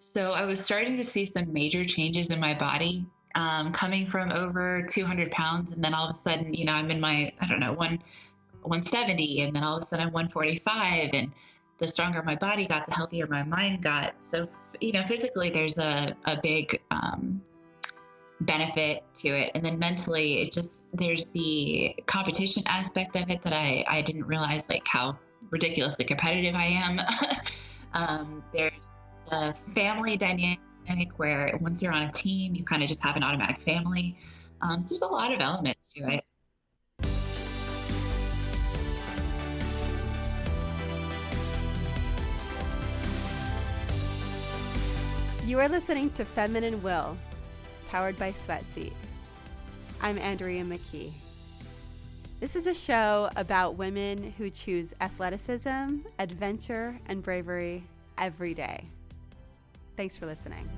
So I was starting to see some major changes in my body, coming from over 200 pounds. And then all of a sudden, I'm in my, I don't know, 170. And then all of a sudden I'm 145. And the stronger my body got, the healthier my mind got. So, physically there's a big benefit to it. And then mentally, there's the competition aspect of it that I didn't realize, like how ridiculously competitive I am. There's the family dynamic where once you're on a team, you kind of just have an automatic family. So there's a lot of elements to it. You are listening to Feminine Will, powered by Sweatseat. I'm Andrea McKee. This is a show about women who choose athleticism, adventure, and bravery every day. Thanks for listening.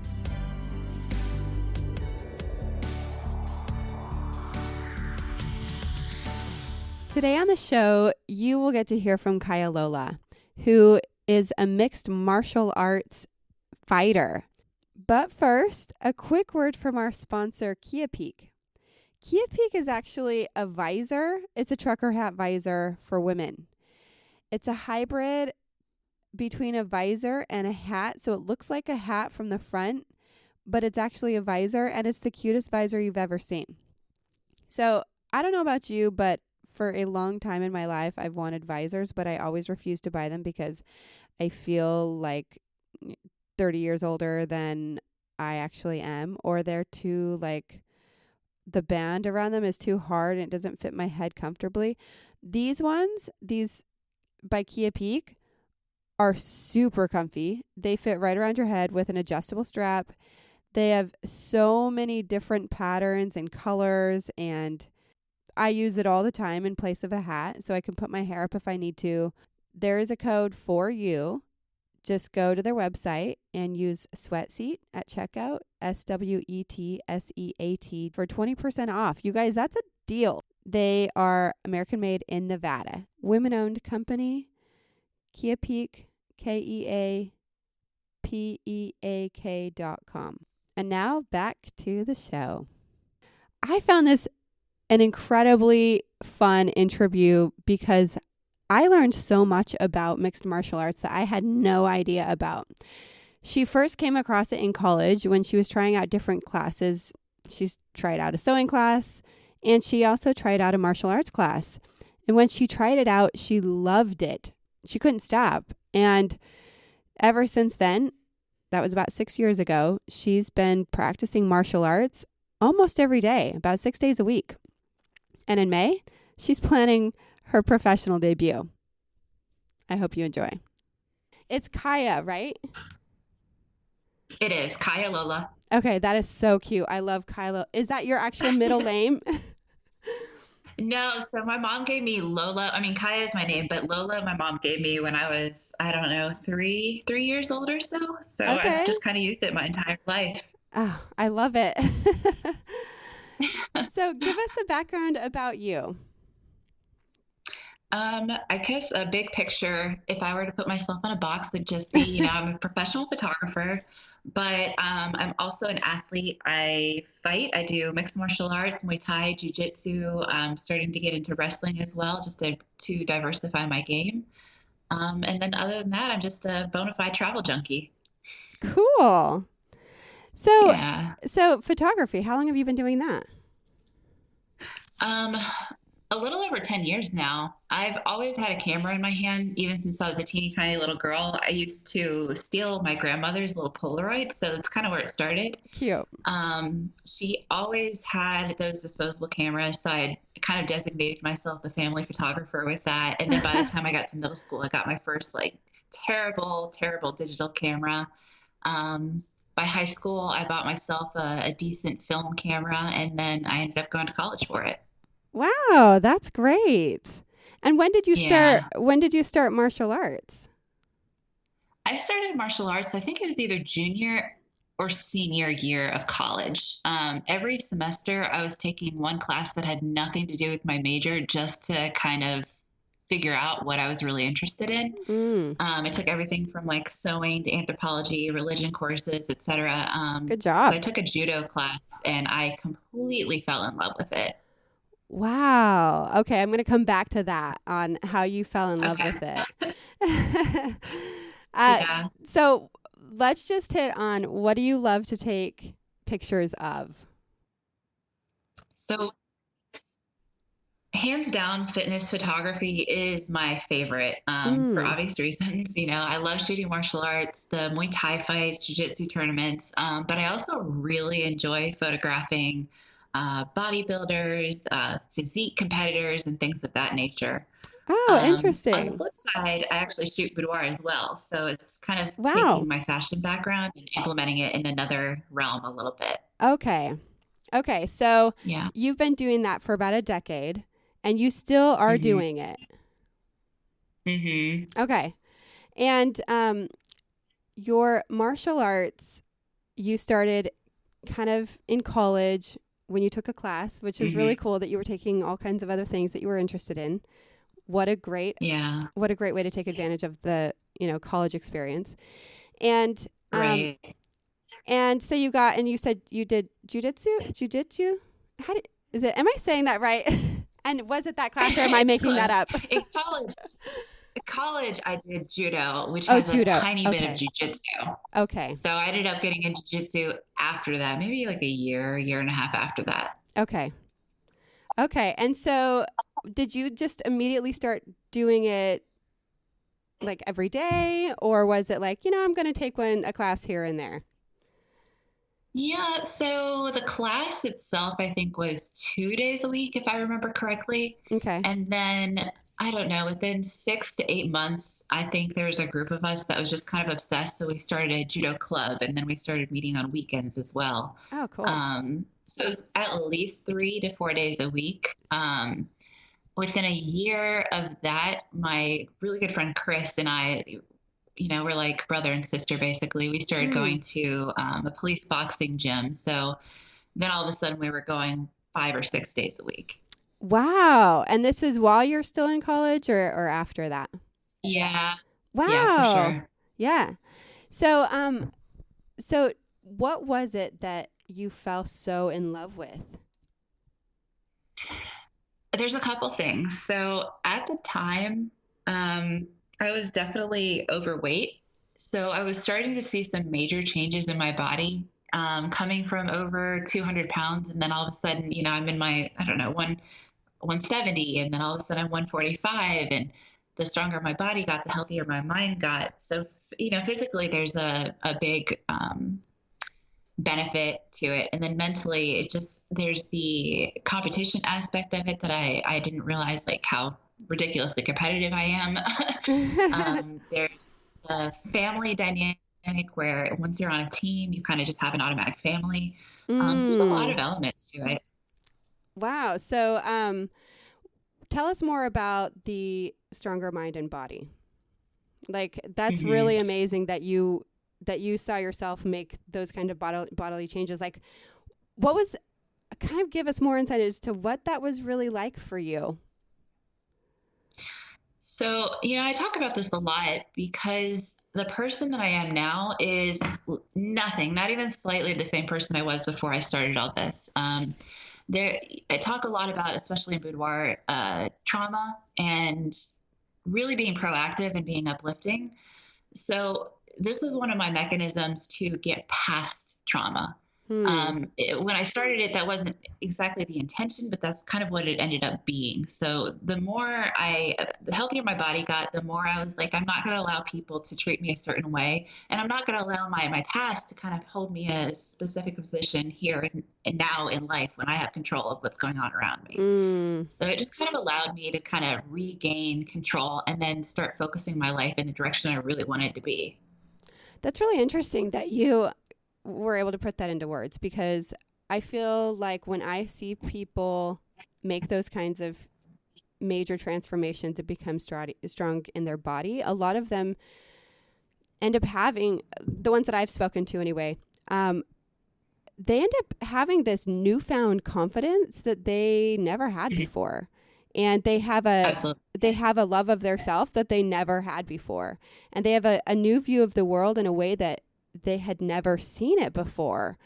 Today on the show, you will get to hear from Kaia Lola, who is a mixed martial arts fighter. But first, a quick word from our sponsor, Kaia. Kaia is actually a visor. It's a trucker hat visor for women. It's a hybrid between a visor and a hat. So it looks like a hat from the front, but it's actually a visor, and it's the cutest visor you've ever seen. So I don't know about you, but for a long time in my life, I've wanted visors, but I always refused to buy them because I feel like 30 years older than I actually am, or they're too, like, the band around them is too hard and it doesn't fit my head comfortably. These by Kaia, are super comfy. They fit right around your head with an adjustable strap. They have so many different patterns and colors, and I use it all the time in place of a hat, so I can put my hair up if I need to. There is a code for you. Just go to their website and use Sweatseat at checkout, SWETSEAT, for 20% off. You guys, that's a deal. They are American made in Nevada. Women-owned company, Kaia, KEAPEAK.com. And now back to the show. I found this an incredibly fun interview because I learned so much about mixed martial arts that I had no idea about. She first came across it in college when she was trying out different classes. She's tried out a sewing class, and she also tried out a martial arts class. And when she tried it out, she loved it. She couldn't stop. And ever since then, that was about 6 years ago, she's been practicing martial arts almost every day, about 6 days a week. And in May, she's planning her professional debut. I hope you enjoy. It's Kaia, right? It is Kaia Lola. Okay, that is so cute. I love Kaia. Is that your actual middle name? No, so my mom gave me Lola. I mean, Kaia is my name, but Lola, my mom gave me when I was, I don't know, three years old or so. So Okay. I've just kind of used it my entire life. Oh, I love it. So give us a background about you. I guess a big picture, if I were to put myself in a box, would just be, I'm a professional photographer, but I'm also an athlete. I fight. I do mixed martial arts, Muay Thai, Jiu-Jitsu. I'm starting to get into wrestling as well, just to diversify my game. And then other than that, I'm just a bona fide travel junkie. Cool. So, Yeah. So photography, how long have you been doing that? A little over 10 years now. I've always had a camera in my hand, even since I was a teeny tiny little girl. I used to steal my grandmother's little Polaroids, so that's kind of where it started. Cute. She always had those disposable cameras, so I kind of designated myself the family photographer with that. And then by the time I got to middle school, I got my first terrible digital camera. By high school, I bought myself a decent film camera, and then I ended up going to college for it. Wow, that's great. And when did you Yeah. start? When did you start martial arts? I started martial arts, I think it was either junior or senior year of college. Every semester, I was taking one class that had nothing to do with my major just to kind of figure out what I was really interested in. Mm, I took everything from like sewing to anthropology, religion courses, etc. good So I job. took a judo class and I completely fell in love with it. Wow. Okay, I'm going to come back to that on how you fell in love Okay. with it. uh, Yeah. so let's just hit on what do you love to take pictures of? So hands down, fitness photography is my favorite for Mm. obvious reasons. You know, I love shooting martial arts, the Muay Thai fights, jiu-jitsu tournaments, but I also really enjoy photographing bodybuilders, physique competitors, and things of that nature. Oh, On the interesting. flip side, I actually shoot boudoir as well. So it's kind of taking Wow. my fashion background and implementing it in another realm a little bit. Okay. Okay. So Yeah. you've been doing that for about a decade and you still are Hmm. doing it. Hmm. Okay. And your martial arts, you started kind of in college when you took a class, which is really Hmm. cool that you were taking all kinds of other things that you were interested in. What a great Yeah. what a great way to take advantage of the, college experience. And Right. and so you got and you said you did jujitsu? How did is it am I saying that right? And was it that class or am I It's making that close. up? In college, I did judo, which Oh, has a judo. tiny bit of Okay. jujitsu. Okay. So I ended up getting into jujitsu after that, maybe like a year and a half after that. Okay. Okay. And so did you just immediately start doing it like every day or was it like, I'm going to take a class here and there? Yeah, so the class itself, I think, was 2 days a week, if I remember correctly. Okay. And then I don't know, within 6 to 8 months, I think there was a group of us that was just kind of obsessed. So we started a judo club and then we started meeting on weekends as well. Oh, cool. So it was at least 3 to 4 days a week. Within a year of that, my really good friend Chris and I, we're like brother and sister basically. We started Mm. going to a police boxing gym. So then all of a sudden we were going 5 or 6 days a week. Wow. And this is while you're still in college or after that? Yeah. Yeah, for Wow. sure. Yeah. So so what was it that you fell so in love with? There's a couple things. So at the time, um, I was definitely overweight. So I was starting to see some major changes in my body, coming from over 200 pounds. And then all of a sudden, I'm in my, I don't know, 170. And then all of a sudden I'm 145. And the stronger my body got, the healthier my mind got. So, physically, there's a big benefit to it. And then mentally, there's the competition aspect of it that I didn't realize, like how ridiculously competitive I am. There's the family dynamic where once you're on a team, you kind of just have an automatic family. So there's a lot of Mm. elements to it. Wow. So tell us more about the stronger mind and body. Like that's Hmm. really amazing that you saw yourself make those kind of bodily changes. Like what was kind of give us more insight as to what that was really like for you. So, I talk about this a lot because the person that I am now is nothing, not even slightly the same person I was before I started all this. I talk a lot about, especially in boudoir, trauma and really being proactive and being uplifting. So this is one of my mechanisms to get past trauma. Hmm. When I started it, that wasn't exactly the intention, but that's kind of what it ended up being. So the healthier my body got, the more I was like, I'm not going to allow people to treat me a certain way. And I'm not going to allow my past to kind of hold me in a specific position here and now in life when I have control of what's going on around me. Mm. So it just kind of allowed me to kind of regain control and then start focusing my life in the direction I really wanted to be. That's really interesting that you were able to put that into words because I feel like when I see people make those kinds of major transformations to become strong in their body, a lot of them end up having the ones that I've spoken to anyway. They end up having this newfound confidence that they never had before. and Absolutely. they have a love of their self that they never had before, and they have a new view of the world in a way that they had never seen it before.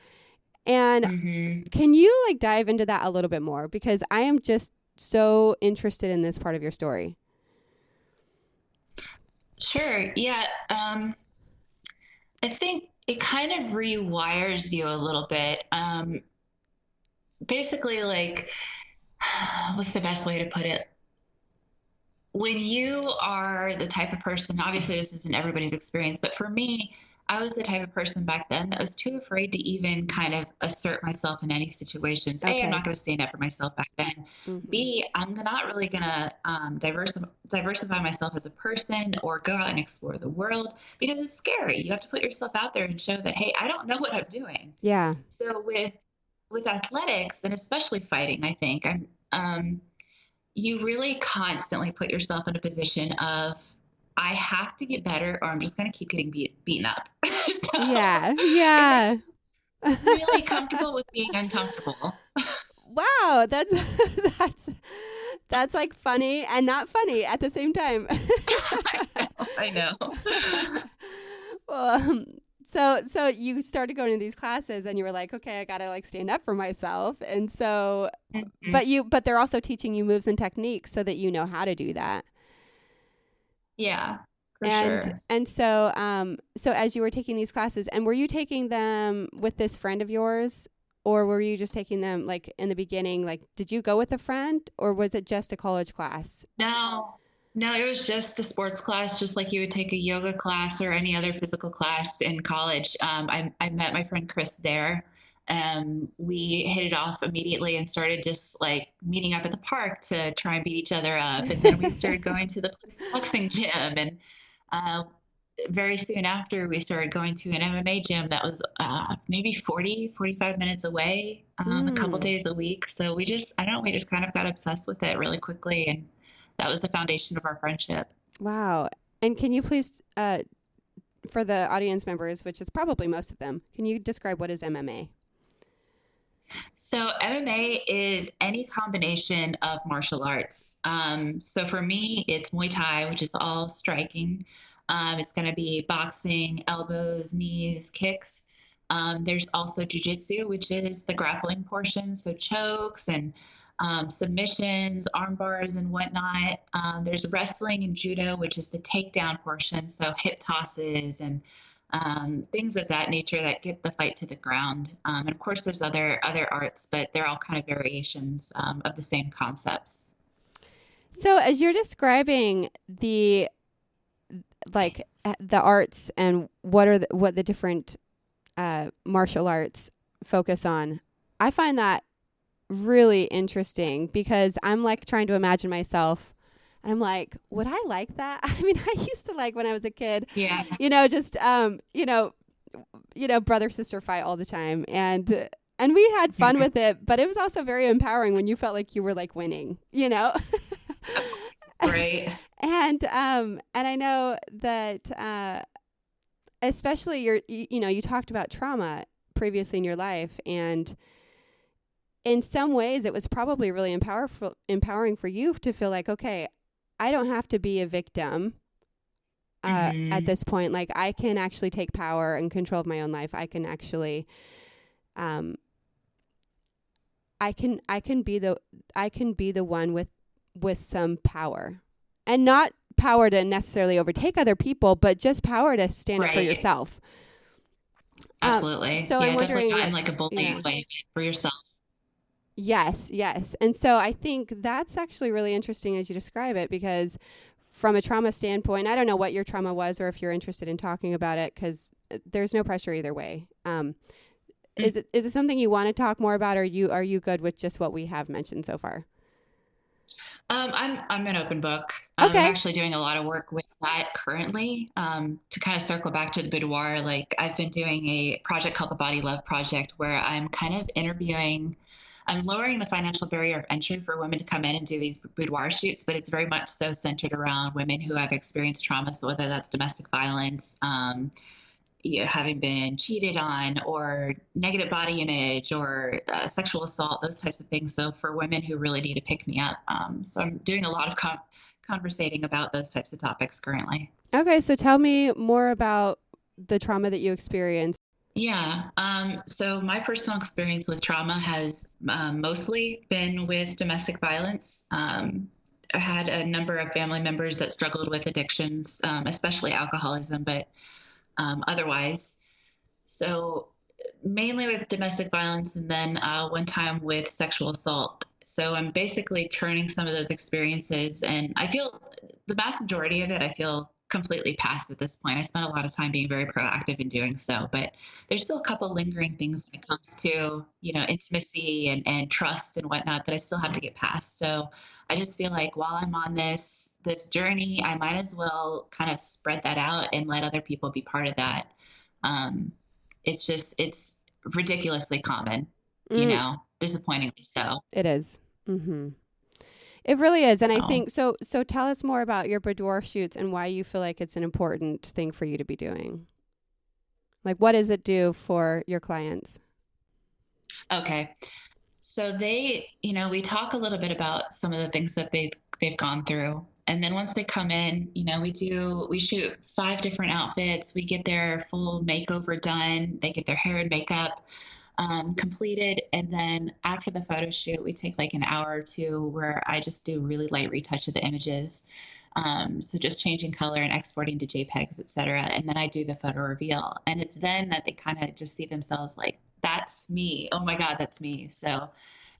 And Hmm. can you like dive into that a little bit more, because I am just so interested in this part of your story. Sure. Yeah. I think it kind of rewires you a little bit. Basically, like, what's the best way to put it? When you are the type of person, obviously this isn't everybody's experience, but for me, I was the type of person back then that was too afraid to even kind of assert myself in any situations. A, I'm Okay. not going to stand up for myself back then. Mm-hmm. B, I'm not really going to diversify myself as a person or go out and explore the world because it's scary. You have to put yourself out there and show that, hey, I don't know what I'm doing. Yeah. So with athletics and especially fighting, I think you really constantly put yourself in a position of I have to get better or I'm just going to keep getting beaten up. So Yeah. it Yeah. makes you really comfortable with being uncomfortable. Wow, that's that's like funny and not funny at the same time. I know. Well, so you started going to these classes and you were like, okay, I gotta like stand up for myself, and so, Mhm. but they're also teaching you moves and techniques so that you know how to do that. Yeah, for And sure. so as you were taking these classes, and were you taking them with this friend of yours, or were you just taking them like in the beginning? Like, did you go with a friend, or was it just a college class? No, no, it was just a sports class, just like you would take a yoga class or any other physical class in college. I met my friend Chris there. We hit it off immediately and started just like meeting up at the park to try and beat each other up. And then we started going to the police boxing gym. And uh, very soon after, we started going to an MMA gym that was maybe 45 minutes away, a couple Mm, days a week. So I don't know, we just kind of got obsessed with it really quickly. And that was the foundation of our friendship. wow. And can you please, for the audience members, which is probably most of them, can you describe what is MMA? So MMA is any combination of martial arts. So for me, it's Muay Thai, which is all striking. It's going to be boxing, elbows, knees, kicks. There's also jujitsu, which is the grappling portion, so chokes and submissions, arm bars, and whatnot. There's wrestling and judo, which is the takedown portion, so hip tosses and things of that nature that get the fight to the ground. And of course, there's other arts, but they're all kind of variations of the same concepts. So as you're describing the the arts and what the different martial arts focus on, I find that really interesting because I'm like trying to imagine myself, and I'm like, would I like that? I mean, I used to like when I was a kid, Yeah. just brother sister fight all the time, and we had fun with it, but it was also very empowering when you felt like you were like winning. Of course. Right. And I know that especially you talked about trauma previously in your life, and in some ways it was probably really empowering for you to feel like, okay, I don't have to be a victim at Hmm. this point. Like, I can actually take power and control of my own life. I can actually um I can be the one with some power, and not power to necessarily overtake other people, but just power to stand up for Right. yourself. Absolutely. So I'm Yeah, definitely wondering, not in like, like a bullying yeah. way but for yourself. Yes, yes. And so I think that's actually really interesting as you describe it, because from a trauma standpoint, I don't know what your trauma was or if you're interested in talking about it, because there's no pressure either way. Is it something you want to talk more about, or are you good with just what we have mentioned so far? I'm an open book. I'm Okay. actually doing a lot of work with that currently. To kind of circle back to the boudoir, like I've been doing a project called the Body Love Project, where I'm kind of interviewing. I'm lowering the financial barrier of entry for women to come in and do these boudoir shoots, but it's very much so centered around women who have experienced trauma. So whether that's domestic violence, having been cheated on or negative body image or sexual assault, those types of things. So for women who really need to pick me up. So I'm doing a lot of conversating about those types of topics currently. Okay, so tell me more about the trauma that you experienced. Yeah. So my personal experience with trauma has mostly been with domestic violence. I had a number of family members that struggled with addictions, especially alcoholism, but otherwise. So mainly with domestic violence and then one time with sexual assault. So I'm basically turning some of those experiences, and I feel the vast majority of it, I feel completely past at this point. I spent a lot of time being very proactive in doing so, but there's still a couple lingering things when it comes to, intimacy and trust and whatnot that I still have to get past. So I just feel like while I'm on this journey, I might as well kind of spread that out and let other people be part of that. It's ridiculously common, Mm, disappointingly so. it is. Mm-hmm. It really is. And I So, think so. So tell us more about your boudoir shoots and why you feel like it's an important thing for you to be doing. Like, what does it do for your clients? okay. So we talk a little bit about some of the things that they've gone through. And then once they come in, we shoot 5 different outfits. We get their full makeover done. They get their hair and makeup completed. And then after the photo shoot, we take like an hour or two where I just do really light retouch of the images. So just changing color and exporting to JPEGs, et cetera. And then I do the photo reveal. And it's then that they kind of just see themselves like, that's me. Oh my God, that's me. So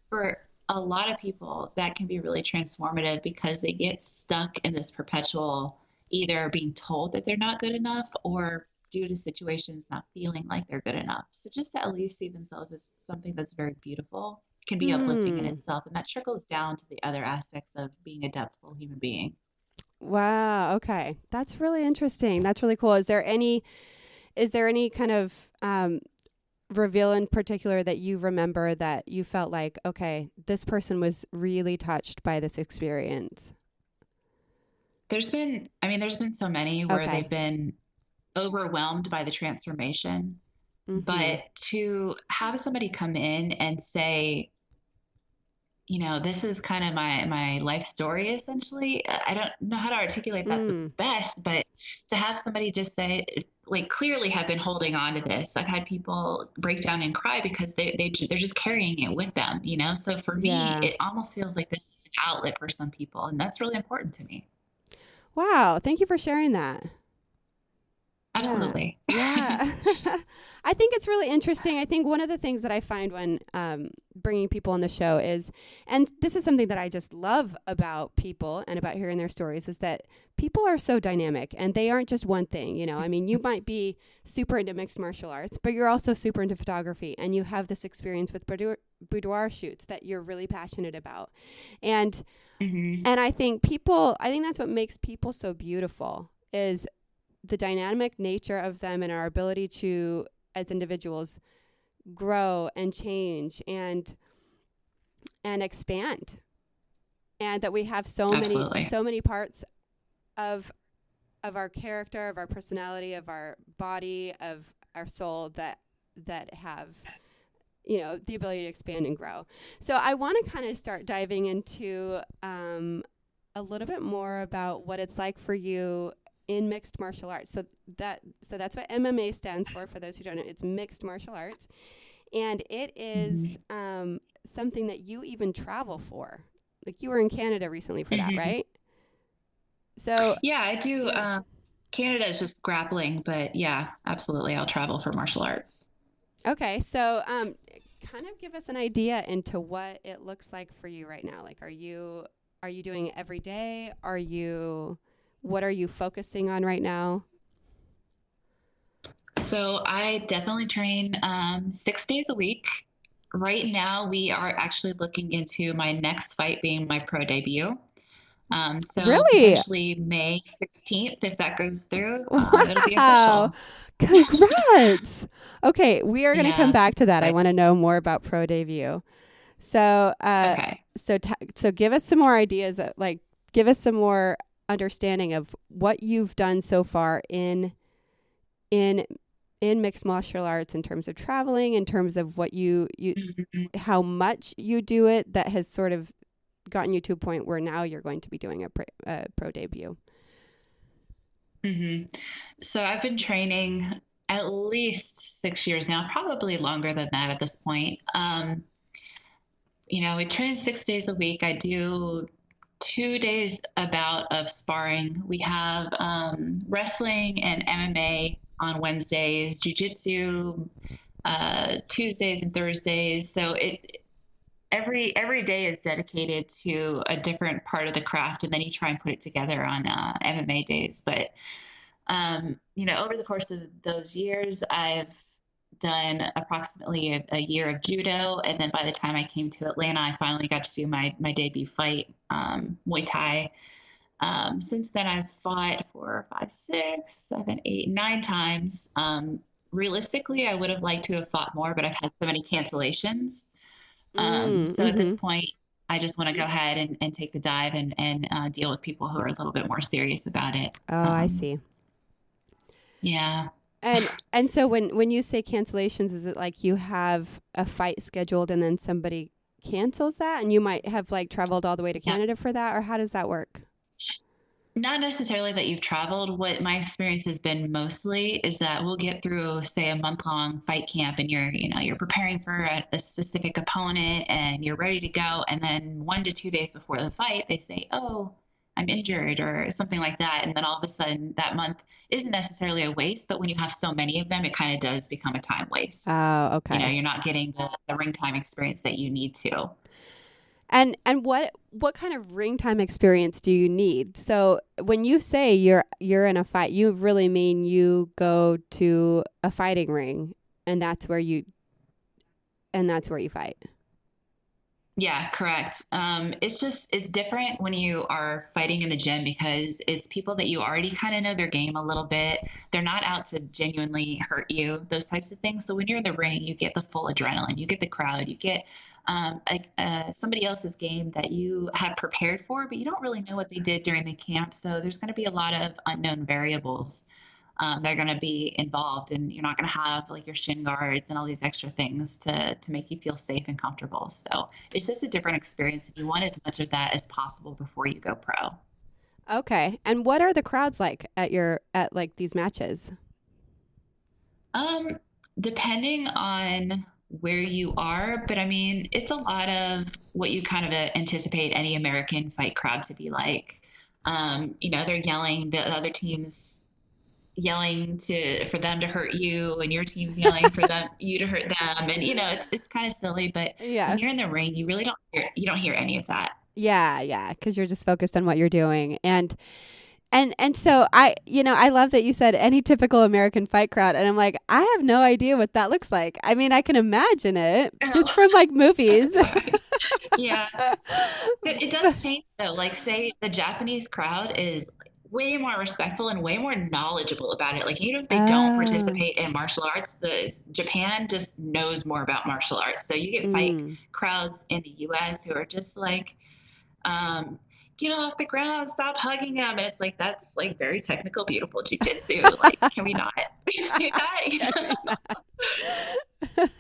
for a lot of people, that can be really transformative because they get stuck in this perpetual either being told that they're not good enough or due to situations not feeling like they're good enough. So just to at least see themselves as something that's very beautiful can be uplifting in Mm. itself. And that trickles down to the other aspects of being a depthful human being. Wow. Okay, that's really interesting. That's really cool. Is there any kind of reveal in particular that you remember that you felt like, okay, this person was really touched by this experience? There's been so many where Okay. they've been overwhelmed by the transformation, Mm-hmm. but to have somebody come in and say, this is kind of my life story essentially. I don't know how to articulate that the Mm. best, but to have somebody just say, like, clearly have been holding on to this. I've had people break down and cry because they're just carrying it with them, So for me, Yeah. it almost feels like this is an outlet for some people, and that's really important to me. Wow. Thank you for sharing that. Yeah. Absolutely. Yeah. I think it's really interesting. I think one of the things that I find when bringing people on the show is, and this is something that I just love about people and about hearing their stories, is that people are so dynamic and they aren't just one thing. I mean, you might be super into mixed martial arts, but you're also super into photography and you have this experience with boudoir shoots that you're really passionate about. And, Hmm. and I think that's what makes people so beautiful is the dynamic nature of them and our ability to, as individuals, grow and change and expand, and that we have Absolutely. so many parts of our character, of our personality, of our body, of our soul that have the ability to expand and grow. So I want to kind of start diving into a little bit more about what it's like for you in mixed martial arts. So that's what MMA stands for those who don't know. It's mixed martial arts. And it is Hmm. something that you even travel for. Like you were in Canada recently for that, Hmm. right? So, Yeah, I do. yeah. Canada is just grappling, but yeah, absolutely. I'll travel for martial arts. Okay. So, kind of give us an idea into what it looks like for you right now. Like, are you doing it every day? What are you focusing on right now? So I definitely train 6 days a week. Right now, we are actually looking into my next fight being my pro debut. So Really? potentially May 16th, if that goes through, it'll be Wow. official. Congrats. Okay, we are going to come Yeah, back super to that. I excited. want to know more about Pro Debut. So, Okay. so give us some more ideas. Like, give us some more understanding of what you've done so far in in mixed martial arts in terms of traveling, in terms of what you Mhm. how much you do it that has sort of gotten you to a point where now you're going to be doing a pro debut? hmm So I've been training at least 6 years now, probably longer than that at this point. We train 6 days a week. I do 2 days about of sparring. We have wrestling and MMA on Wednesdays, jujitsu Tuesdays and Thursdays. So every day is dedicated to a different part of the craft, and then you try and put it together on MMA days. But over the course of those years, I've done approximately a year of judo, and then by the time I came to Atlanta, I finally got to do my debut fight, Muay Thai. Since then, I've fought 4, 5, 6, 7, 8, 9 times. Realistically, I would have liked to have fought more, but I've had so many cancellations. So at this Mm-hmm. point, I just want to go ahead and take the dive and deal with people who are a little bit more serious about it. Oh, I see. Yeah. And so when you say cancellations, is it like you have a fight scheduled and then somebody cancels that, and you might have like traveled all the way to Yeah. Canada for that, or how does that work? Not necessarily that you've traveled. What my experience has been mostly is that we'll get through, say, a month-long fight camp, and you're preparing for a specific opponent, and you're ready to go. And then 1 to 2 days before the fight, they say, "Oh, I'm injured," or something like that. And then all of a sudden, that month isn't necessarily a waste, but when you have so many of them, it kind of does become a time waste. Oh, okay. You're not getting the ring time experience that you need to. And what kind of ring time experience do you need? So when you say you're in a fight, you really mean you go to a fighting ring, and that's where you fight. Yeah, correct. It's different when you are fighting in the gym because it's people that you already kind of know their game a little bit. They're not out to genuinely hurt you, those types of things. So when you're in the ring, you get the full adrenaline, you get the crowd, you get somebody else's game that you had prepared for, but you don't really know what they did during the camp. So there's going to be a lot of unknown variables that are going to be involved, and you're not going to have like your shin guards and all these extra things to make you feel safe and comfortable. So it's just a different experience. You want as much of that as possible before you go pro. Okay. And what are the crowds like at like these matches? Um, Depending on where you are, but I mean, it's a lot of what you kind of anticipate any American fight crowd to be like. They're yelling, the other teams yelling for them to hurt you, and your team's yelling for you to hurt them, and it's kind of silly, but Yeah. when you're in the ring, you really don't hear any of that. Yeah, yeah, cuz you're just focused on what you're doing. And so I love that you said any typical American fight crowd, and I'm like, I have no idea what that looks like. I mean, I can imagine it just from like movies. Sorry. Yeah, but it does change though. Like, say the Japanese crowd is way more respectful and way more knowledgeable about it. Like, even if they don't Oh. participate in martial arts, the Japan just knows more about martial arts. So you get fight Mm. crowds in the U.S. who are just like, um, "Get off the ground, stop hugging them," and it's like that's like very technical, beautiful jujitsu. Like, can we not do that? Can we not?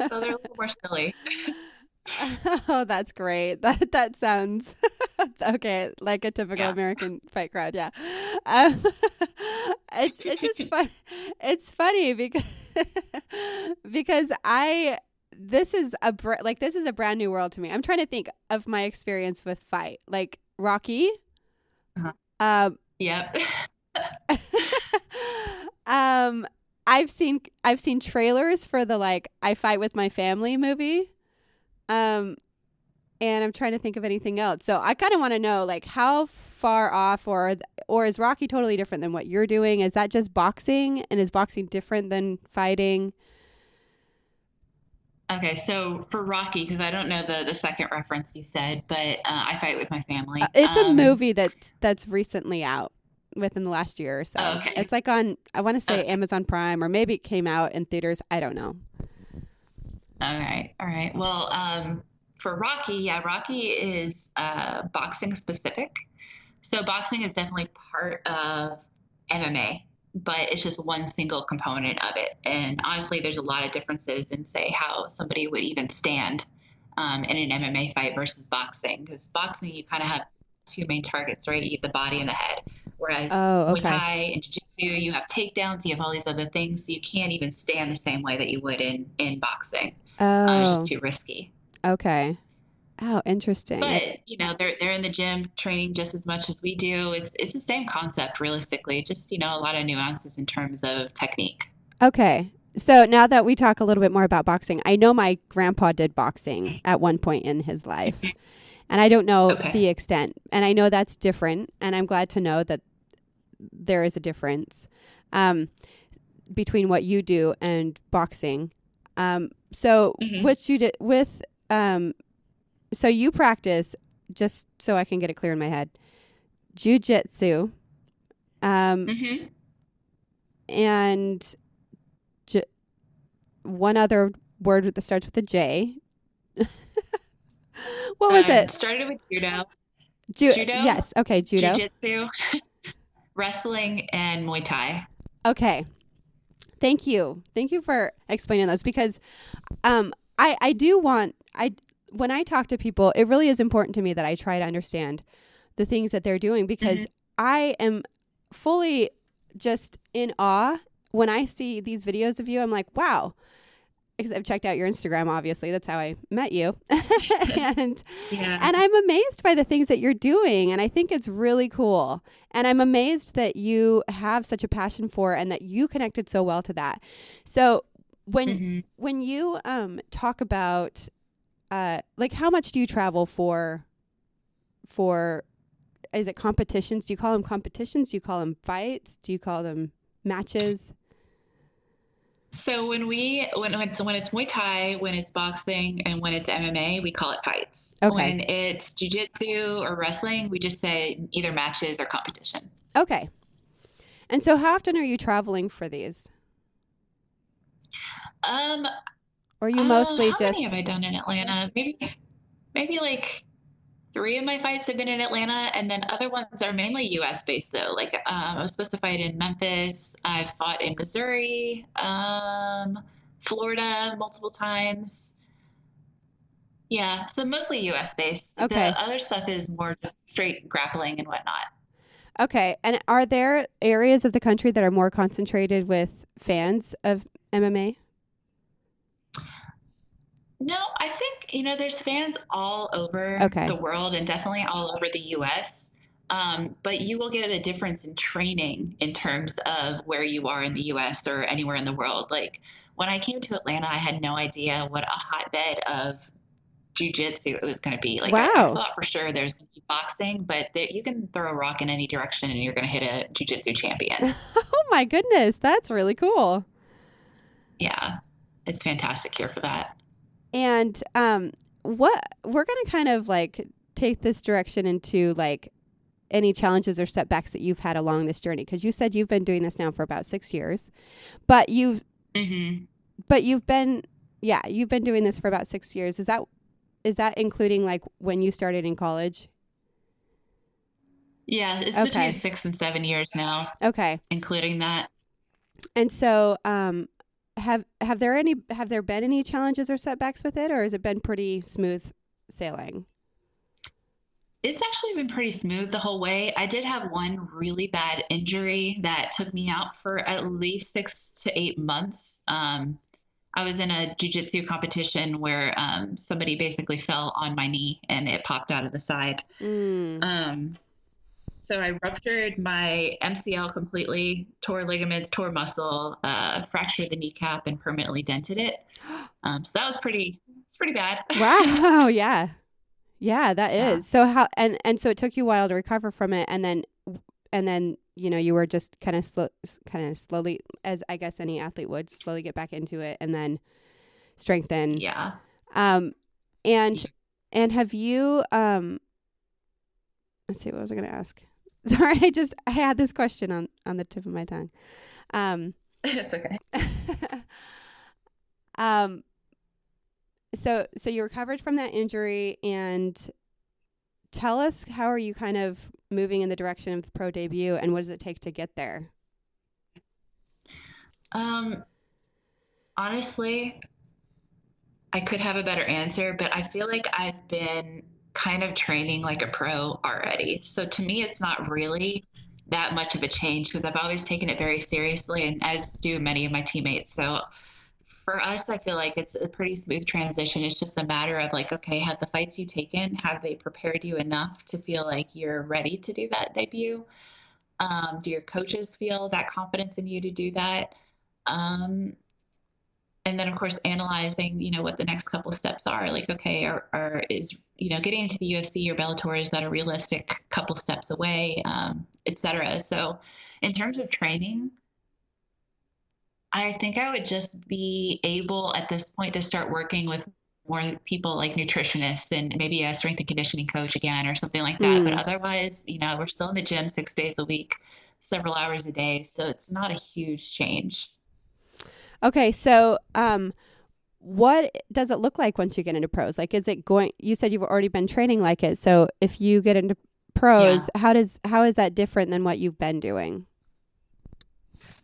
So they're a little more silly. Oh, that's great. That sounds okay, like a typical Yeah. American fight crowd. Yeah, um, it's just fun. It's funny because because I this is a brand new world to me. I'm trying to think of my experience with fight, like Rocky. Uh-huh. Um, Yep. um, I've seen trailers for the like I Fight with My Family movie. Um, and I'm trying to think of anything else. So I kind of want to know like how far off or is Rocky totally different than what you're doing? Is that just boxing, and is boxing different than fighting? Okay, so for Rocky, because I don't know the second reference you said, but I fight with my family. It's a movie that's recently out within the last year or Oh, so. okay. It's like on I want to say Okay. Amazon Prime, or maybe it came out in theaters. I don't know. All right. All right. Well, for Rocky, yeah, Rocky is boxing specific. So boxing is definitely part of MMA. but it's just one single component of it. And honestly, there's a lot of differences in, say, how somebody would even stand in an MMA fight versus boxing. Because boxing, you kind of have two main targets, right? You have the body and the head. Whereas Oh, Muay okay. Thai and Jiu-Jitsu, you have takedowns, you have all these other things. So you can't even stand the same way that you would in boxing. It's just Oh, too risky. okay. Oh, interesting. But they're in the gym training just as much as we do. It's the same concept realistically, just a lot of nuances in terms of technique. Okay. So now that we talk a little bit more about boxing, I know my grandpa did boxing at one point in his life, and I don't know the Okay. extent. And I know that's different, and I'm glad to know that there is a difference um, between what you do and boxing. So Hmm. what you did with, so you practice, just so I can get it clear in my head, jujitsu, um, Hmm. and j- one other word that starts with a J. What was it? Started with judo, Yes. Okay. Judo. jujitsu, wrestling, and Muay Thai. Okay. Thank you. Thank you for explaining those because I do want when I talk to people, it really is important to me that I try to understand the things that they're doing because Hmm. I am fully just in awe when I see these videos of you. I'm like, wow, because I've checked out your Instagram. Obviously, that's how I met you, and Yeah. and I'm amazed by the things that you're doing, and I think it's really cool. And I'm amazed that you have such a passion for, and that you connected so well to that. So when Hmm. when you talk about like how much do you travel for is it competitions? Do you call them competitions? Do you call them fights? Do you call them matches? So when it's Muay Thai, when it's boxing, and when it's MMA, we call it fights. Okay. When it's jujitsu or wrestling, we just say either matches or competition. Okay. And so how often are you traveling for these? Um, Or are you mostly how many just have I done in Atlanta? Maybe like three of my fights have been in Atlanta, and then other ones are mainly U.S. based though. Like I was supposed to fight in Memphis. I've fought in Missouri, Florida multiple times. Yeah, so mostly U.S. based. okay. The other stuff is more just straight grappling and whatnot. Okay. And are there areas of the country that are more concentrated with fans of MMA? No, I think, there's fans all over the Okay. world and definitely all over the US. But you will get a difference in training in terms of where you are in the US or anywhere in the world. Like when I came to Atlanta, I had no idea what a hotbed of jujitsu it was going to be. Like I Wow. thought for sure there's going to be boxing, but you can throw a rock in any direction and you're going to hit a jujitsu champion. Oh my goodness, that's really cool. Yeah, it's fantastic here for that. And what we're going to kind of like take this direction into like any challenges or setbacks that you've had along this journey because you said you've been doing this now for about 6 years. But Hmm. you've been yeah, you've been doing this for about 6 years. Is that including like when you started in college? Yeah, it's between Okay. 6 and 7 years now, Okay. including that. And so have there been any challenges or setbacks with it or has it been pretty smooth sailing? It's actually been pretty smooth the whole way. I did have one really bad injury that took me out for at least 6 to 8 months. I was in a jujitsu competition where somebody basically fell on my knee and it popped out of the side. Mm. Um, so I ruptured my MCL completely, tore ligaments, tore muscle, fractured the kneecap, and permanently dented it. So that was it's pretty bad. Wow, yeah. Yeah, that Yeah. is. So how and so it took you a while to recover from it and then you were just kind of slowly as I guess any athlete would slowly get back into it and then strengthen. Yeah. Um and and have you let's see what was I going to ask? Sorry, I had this question on the tip of my tongue. Um It's okay. um so you recovered from that injury and tell us how are you kind of moving in the direction of the pro debut and what does it take to get there? Um, Honestly, I could have a better answer, but I feel like I've been kind of training like a pro already. So to me, it's not really that much of a change because I've always taken it very seriously, and as do many of my teammates. So for us, I feel like it's a pretty smooth transition. It's just a matter of like, okay, have the fights you've taken, have they prepared you enough to feel like you're ready to do that debut? Do your coaches feel that confidence in you to do that? Um, and then of course analyzing, what the next couple steps are. Like, okay, is getting into the UFC or Bellator, is that a realistic couple steps away, etc. So in terms of training, I think I would just be able at this point to start working with more people like nutritionists and maybe a strength and conditioning coach again or something like that. But Mm. otherwise, we're still in the gym 6 days a week, several hours a day. So it's not a huge change. Okay, so what does it look like once you get into pros? Like, is it going? You said you've already been training like it. So if you get into Yeah. pros, how is that different than what you've been doing?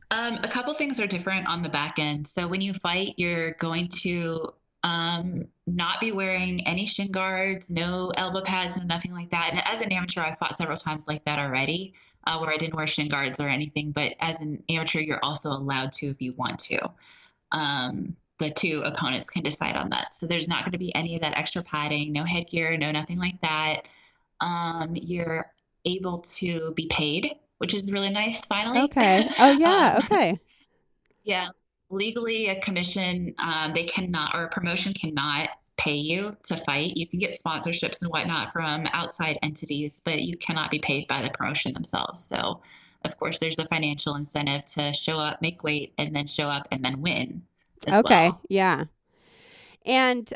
A couple things are different on the back end. So when you fight, you're going to not be wearing any shin guards, no elbow pads, and nothing like that. And as an amateur, I fought several times like that already, where I didn't wear shin guards or anything. But as an amateur, you're also allowed to if you want to. The two opponents can decide on that. So there's not going to be any of that extra padding, no headgear, no nothing like that. You're able to be paid, which is really nice, finally. Okay. Oh yeah. um, Okay. yeah, legally, a commission, they cannot, or a promotion cannot pay you to fight. You can get sponsorships and whatnot from outside entities, but you cannot be paid by the promotion themselves. So, of course, there's a financial incentive to show up, make weight, and then show up and then win as Okay. well. Yeah. And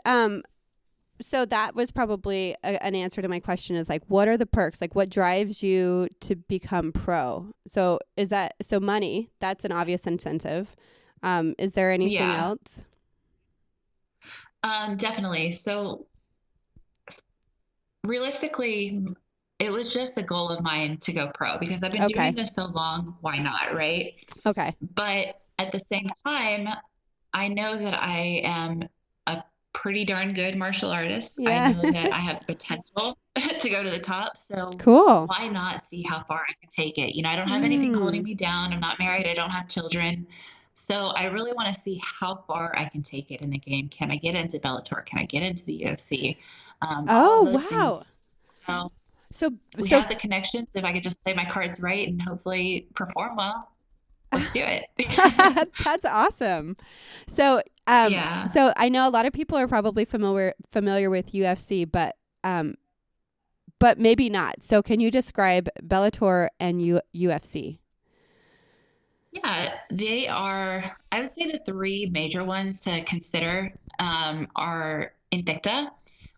so that was probably an answer to my question is like, what are the perks? Like, what drives you to become pro? So is that so money? That's an obvious incentive. Is there anything Yeah, else? definitely. So, realistically, it was just a goal of mine to go pro because I've been doing Okay. this so long. Why not? Right. Okay. But at the same time, I know that I am a pretty darn good martial artist. I Yeah. know that I have the potential to go to the top. So Cool. why not see how far I can take it? I don't have anything holding Mm. me down. I'm not married. I don't have children. So I really want to see how far I can take it in the game. Can I get into Bellator? Can I get into the UFC? All of Oh, those wow. things. So So we so have the connections. If I could just play my cards right and hopefully perform well, let's do it. that's awesome. So Yeah. so I know a lot of people are probably familiar with UFC, but maybe not. So can you describe Bellator and UFC? Yeah, they are, I would say the three major ones to consider are Invicta,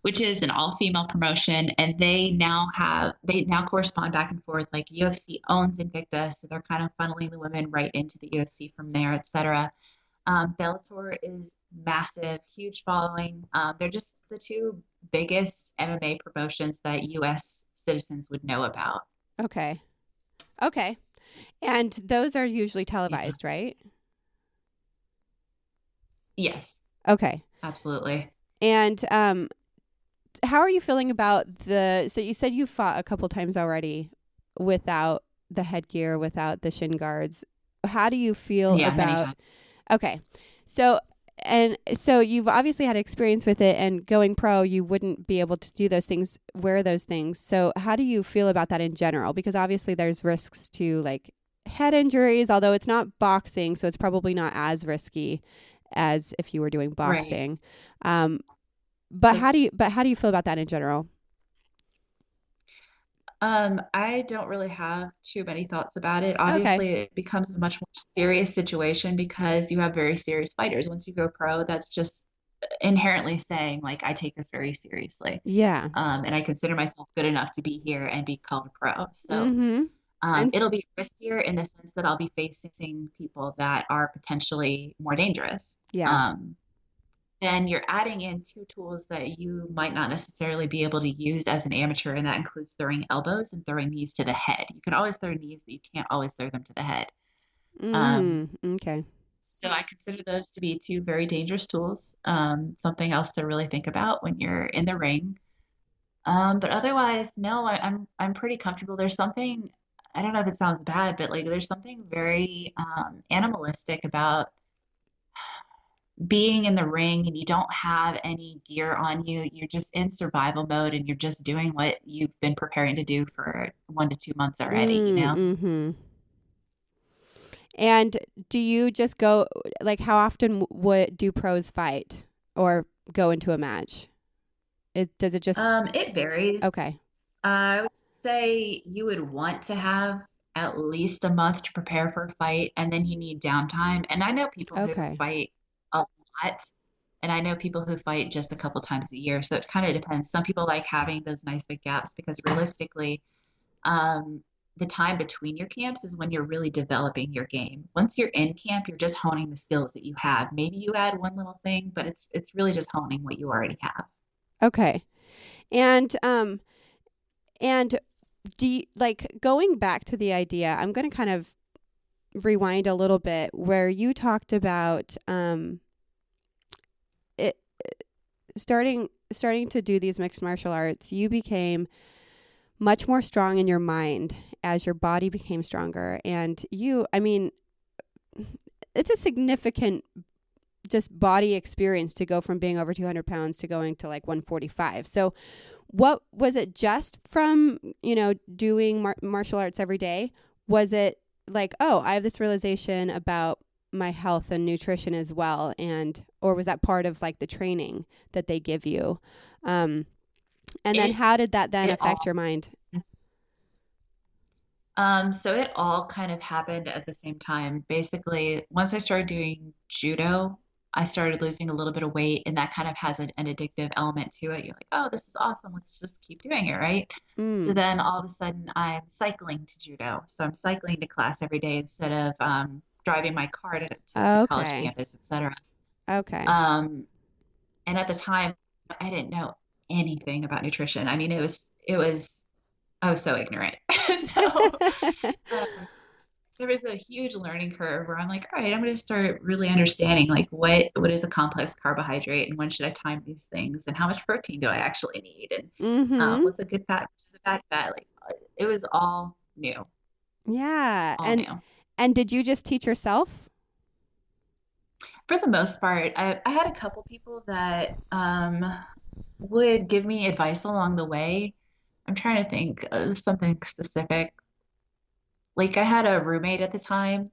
which is an all-female promotion, and they now correspond back and forth. Like UFC owns Invicta, so they're kind of funneling the women right into the UFC from there, etc. Bellator is massive, huge following. They're just the two biggest MMA promotions that US citizens would know about. Okay. Okay. And those are usually Yeah. televised, right? Yes, Okay. absolutely. And how are you feeling about the so you said you fought a couple times already without the headgear, without the shin guards. How do you feel Yeah, many about times. okay. So and so you've obviously had experience with it and going pro you wouldn't be able to do those things, wear those things. So how do you feel about that in general? Because obviously there's risks to like head injuries, although it's not boxing, so it's probably not as risky as if you were doing Right. boxing. Um, but That's how do you feel about that in general? I don't really have too many thoughts about it. Okay. Obviously, it becomes a much more serious situation because you have very serious fighters. Once you go pro, that's just inherently saying, like, I take this very seriously. Yeah. And I consider myself good enough to be here and be called a pro. So Mhm. And it'll be riskier in the sense that I'll be facing people that are potentially more dangerous. yeah. Um, then you're adding in two tools that you might not necessarily be able to use as an amateur, and that includes throwing elbows and throwing knees to the head. You can always throw knees, but you can't always throw them to the head. Um, Okay. So I consider those to be two very dangerous tools. Something else to really think about when you're in the ring. But otherwise, no, I'm pretty comfortable. There's something, I don't know if it sounds bad, but like there's something very animalistic about being in the ring and you don't have any gear on you. You're just in survival mode and you're just doing what you've been preparing to do for 1 to 2 months already, you know? Mm-hmm. And do you just go, like, how often would do pros fight or go into a match? Does it just, It varies. okay. I would say you would want to have at least a month to prepare for a fight, and then you need downtime. And I know people who Okay. fight a lot, and I know people who fight just a couple times a year. So it kind of depends. Some people like having those nice big gaps because realistically, um, the time between your camps is when you're really developing your game. Once you're in camp, you're just honing the skills that you have. Maybe you add one little thing, but it's really just honing what you already have. Okay. And, and do you, like, going back to the idea, I'm going to kind of rewind a little bit where you talked about, it starting to do these mixed martial arts, you became much more strong in your mind as your body became stronger. And I mean, it's a significant just body experience to go from being over 200 pounds to going to like 145. So what was it, just from, doing martial arts every day? Was it like, oh, I have this realization about my health and nutrition as well? Or was that part of like the training that they give you? And then It how did that then it affect all your mind? So it all kind of happened at the same time. Basically, once I started doing judo, I started losing a little bit of weight, and that kind of has an addictive element to it. You're like, oh, this is awesome. Let's just keep doing it, right? So Mm. then all of a sudden, I'm cycling to judo. So I'm cycling to class every day instead of driving my car to the college Okay. campus, etc. Okay. Um, and at the time, I didn't know anything about nutrition. I mean, it was I was so ignorant. So there was a huge learning curve where I'm like, all right, I'm going to start really understanding like what is a complex carbohydrate and when should I time these things and how much protein do I actually need and Mm-hmm. what's a good fat versus a bad fat. Like it was Yeah. all And new. did you just teach yourself? For the most part, I had a couple people that would give me advice along the way. I'm trying to think of something specific. Like I had a roommate at the time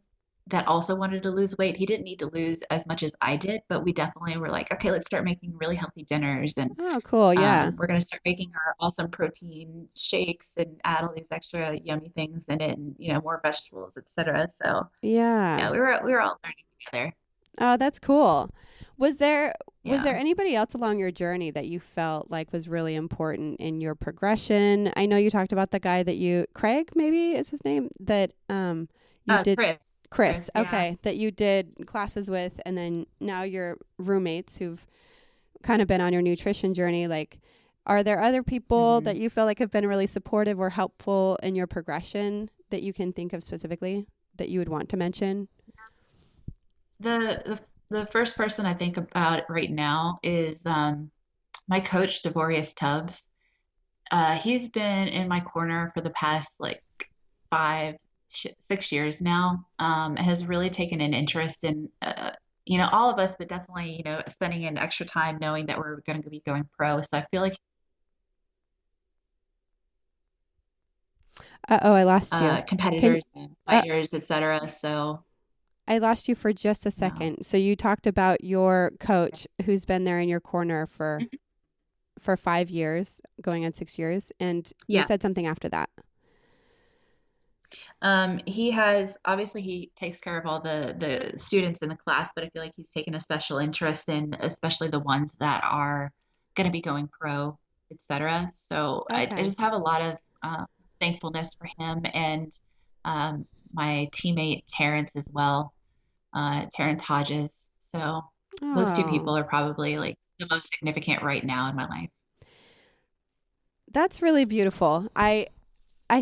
that also wanted to lose weight. He didn't need to lose as much as I did, but we definitely were like, okay, let's start making really healthy dinners and Oh, cool. Yeah. we're going to start making our awesome protein shakes and add all these extra yummy things in it and more vegetables, etc. So Yeah. yeah, we were all learning together. Oh, that's cool. Was there Yeah. anybody else along your journey that you felt like was really important in your progression? I know you talked about the guy Craig maybe is his name, that you did. Chris, Chris, yeah. okay, that you did classes with, and then now you're roommates who've kind of been on your nutrition journey. Like, are there other people hmm that you feel like have been really supportive or helpful in your progression that you can think of specifically that you would want to mention? The first person I think about right now is my coach, Devorius Tubbs. He's been in my corner for the past like 6 years now. Has really taken an interest in, all of us, but definitely, spending an extra time knowing that we're going to be going pro. So I feel like Oh, I lost you. Can competitors and uh, fighters, etc. So I lost you for just a yeah. second. So you talked about your coach who's been there in your corner Mhm. for 5 years, going on 6 years, and you Yeah. said something after that. He has obviously he takes care of all the students in the class, but I feel like he's taken a special interest in especially the ones that are going to be going pro, etc. So I Okay. just have a lot of thankfulness for him and my teammate Terrence as well, Terrence Hodges. So those two Oh, people are probably like the most significant right now in my life. that's really beautiful. I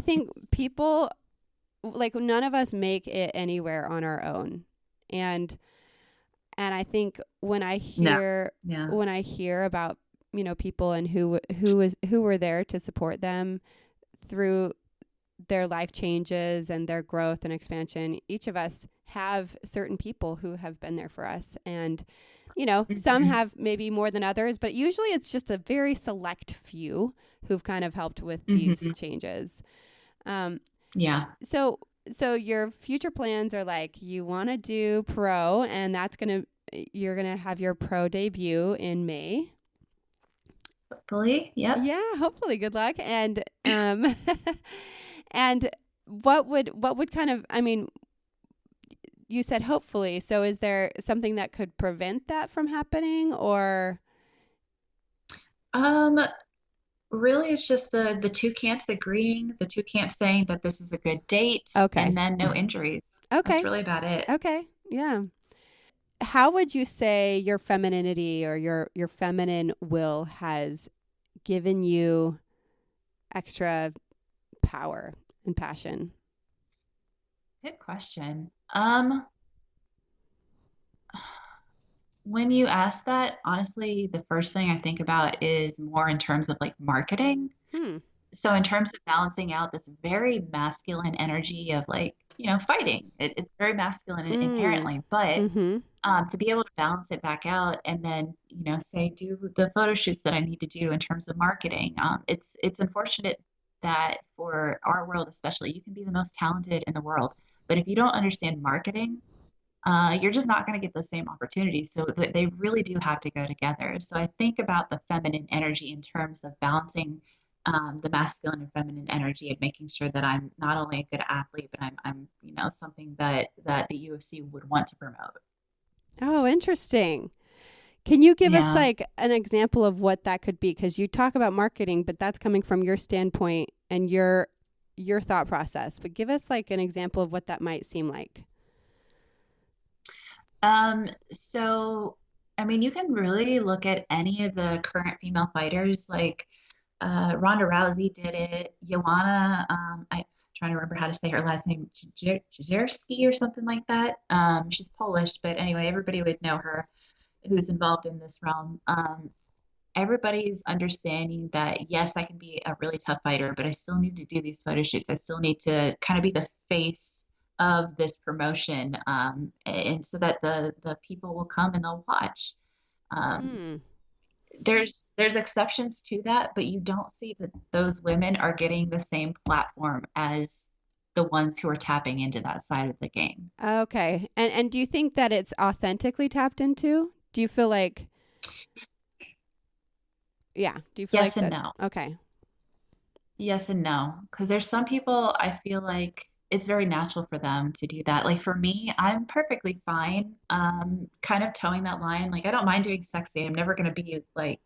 think people, like, none of us make it anywhere on our own. And And I think when I No. hear Yeah. about, people and who were there to support them through their life changes and their growth and expansion, each of us have certain people who have been there for us. And, some Mhm. have maybe more than others, but usually it's just a very select few who've kind of helped with these Mhm. changes. Um, Yeah. so your future plans are like, you want to do pro, and you're going to have your pro debut in May. Hopefully. Yep. Yeah, hopefully. Good luck. And and what would kind of, I mean, you said hopefully. So is there something that could prevent that from happening, or Um, Really, it's just the two camps agreeing, the two camps saying that this is a good date, okay. and then no injuries. That's Okay. really about it. Okay. Yeah. How would you say your femininity or your feminine will has given you extra power and passion? Good question. When you ask that, honestly, the first thing I think about is more in terms of like marketing. Hmm. So in terms of balancing out this very masculine energy of like, fighting, it's very masculine Mm. inherently, but Mm-hmm. to be able to balance it back out and then, say do the photo shoots that I need to do in terms of marketing. It's unfortunate that for our world, especially, you can be the most talented in the world, but if you don't understand marketing, you're just not going to get those same opportunities. So they really do have to go together. So I think about the feminine energy in terms of balancing the masculine and feminine energy and making sure that I'm not only a good athlete, but I'm something that the UFC would want to promote. Oh, interesting. Can you give us Yeah. like an example of what that could be? Because you talk about marketing, but that's coming from your standpoint and your thought process. But give us like an example of what that might seem like. So, I mean, you can really look at any of the current female fighters, like Ronda Rousey did it. Joanna, I'm trying to remember how to say her last name, Jezierski or something like that. She's Polish, but anyway, everybody would know her who's involved in this realm. Everybody's understanding that yes, I can be a really tough fighter, but I still need to do these photo shoots. I still need to kind of be the face of this promotion, and so that the people will come and they'll watch. Um, Hmm. there's exceptions to that, but you don't see that those women are getting the same platform as the ones who are tapping into that side of the game. Okay. And do you think that it's authentically tapped into? Do you feel like yeah, do you feel Yes like and that no. okay. Yes and no, because there's some people I feel like it's very natural for them to do that. Like for me, I'm perfectly fine, kind of towing that line. Like I don't mind doing sexy. I'm never going to be like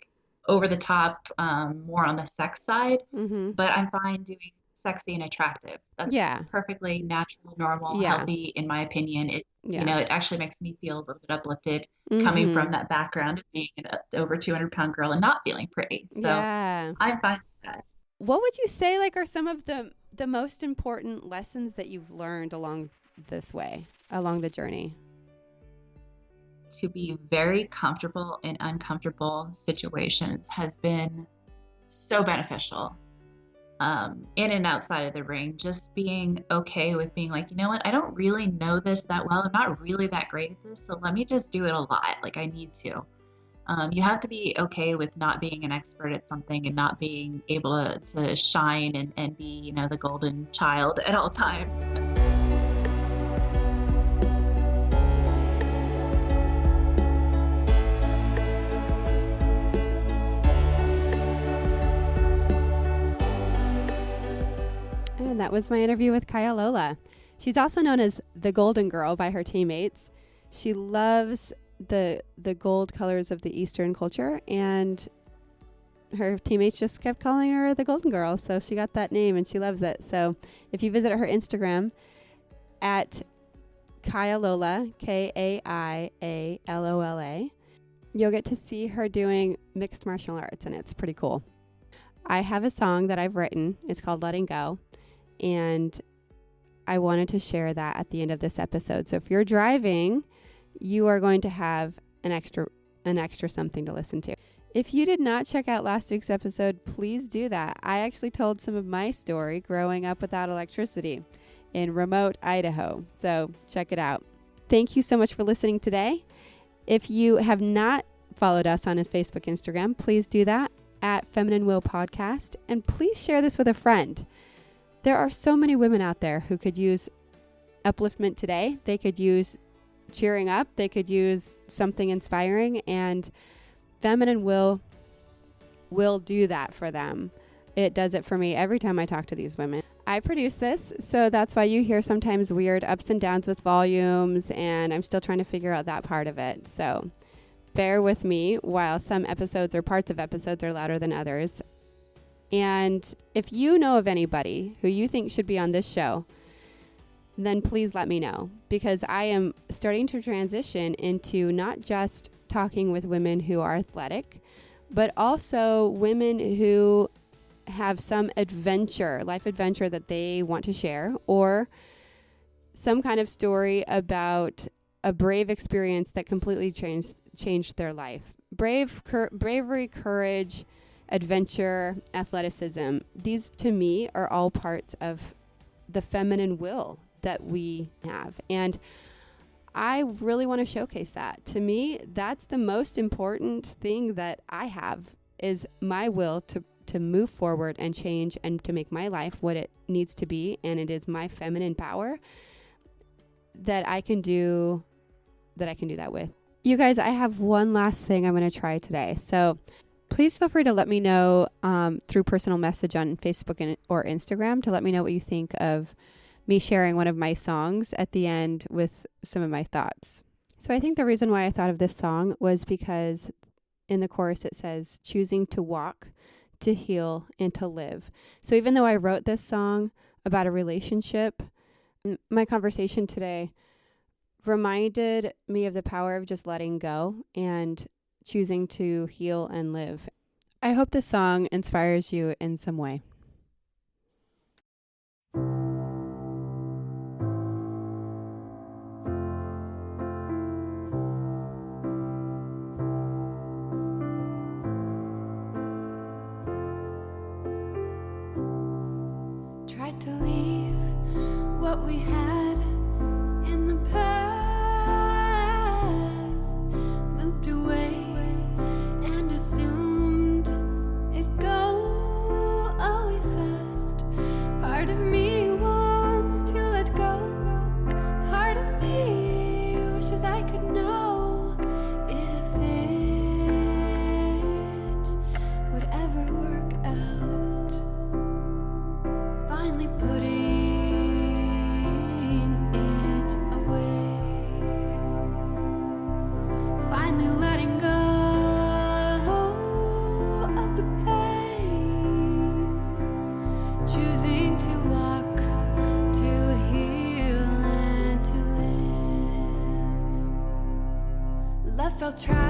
over the top, more on the sex side, Mhm. but I'm fine doing sexy and attractive. That's Yeah. perfectly natural, normal, Yeah. healthy, in my opinion. Yeah. It actually makes me feel a little bit uplifted coming from Mhm. that background of being an over 200-pound girl and not feeling pretty. So Yeah. I'm fine with that. What would you say like are some of the most important lessons that you've learned along this way, along the journey? To be very comfortable in uncomfortable situations has been so beneficial, in and outside of the ring. Just being okay with being like, you know what, I don't really know this that well. I'm not really that great at this. So let me just do it a lot. Like I need to. You have to be okay with not being an expert at something and not being able to shine and be, the golden child at all times. And that was my interview with Kaia Lola. She's also known as the Golden Girl by her teammates. She loves the gold colors of the Eastern culture, and her teammates just kept calling her the Golden Girl, so she got that name and she loves it. So if you visit her Instagram at Kaia Lola, KaiALola, you'll get to see her doing mixed martial arts, and it's pretty cool. I have a song that I've written. It's called Letting Go, and I wanted to share that at the end of this episode. So if you're driving, you are going to have an extra something to listen to. If you did not check out last week's episode, please do that. I actually told some of my story growing up without electricity in remote Idaho. So check it out. Thank you so much for listening today. If you have not followed us on Facebook, Instagram, please do that at Feminine Will Podcast. And please share this with a friend. There are so many women out there who could use upliftment today. They could use cheering up. They could use something inspiring, and Feminine Will do that for them. It does it for me every time I talk to these women. I produce this, so that's why you hear sometimes weird ups and downs with volumes, and I'm still trying to figure out that part of it. So bear with me while some episodes or parts of episodes are louder than others. And if you know of anybody who you think should be on this show, then please let me know, because I am starting to transition into not just talking with women who are athletic, but also women who have some life adventure that they want to share, or some kind of story about a brave experience that completely changed their life. Bravery, courage, adventure, athleticism. These to me are all parts of the feminine will that we have. And I really want to showcase that. To me, that's the most important thing that I have, is my will to move forward and change and to make my life what it needs to be. And it is my feminine power that I can do that with. You guys, I have one last thing I'm going to try today. So please feel free to let me know through personal message on Facebook or Instagram to let me know what you think of me sharing one of my songs at the end with some of my thoughts. So I think the reason why I thought of this song was because in the chorus it says, choosing to walk, to heal, and to live. So even though I wrote this song about a relationship, my conversation today reminded me of the power of just letting go and choosing to heal and live. I hope this song inspires you in some way. Tried to leave what we had in the past, moved away and assumed it'd go away fast. Part of me wants to let go, part of me wishes I could know if it would ever work out. Finally putting it away, finally letting go of the pain, choosing to walk, to heal and to live. Love felt tried.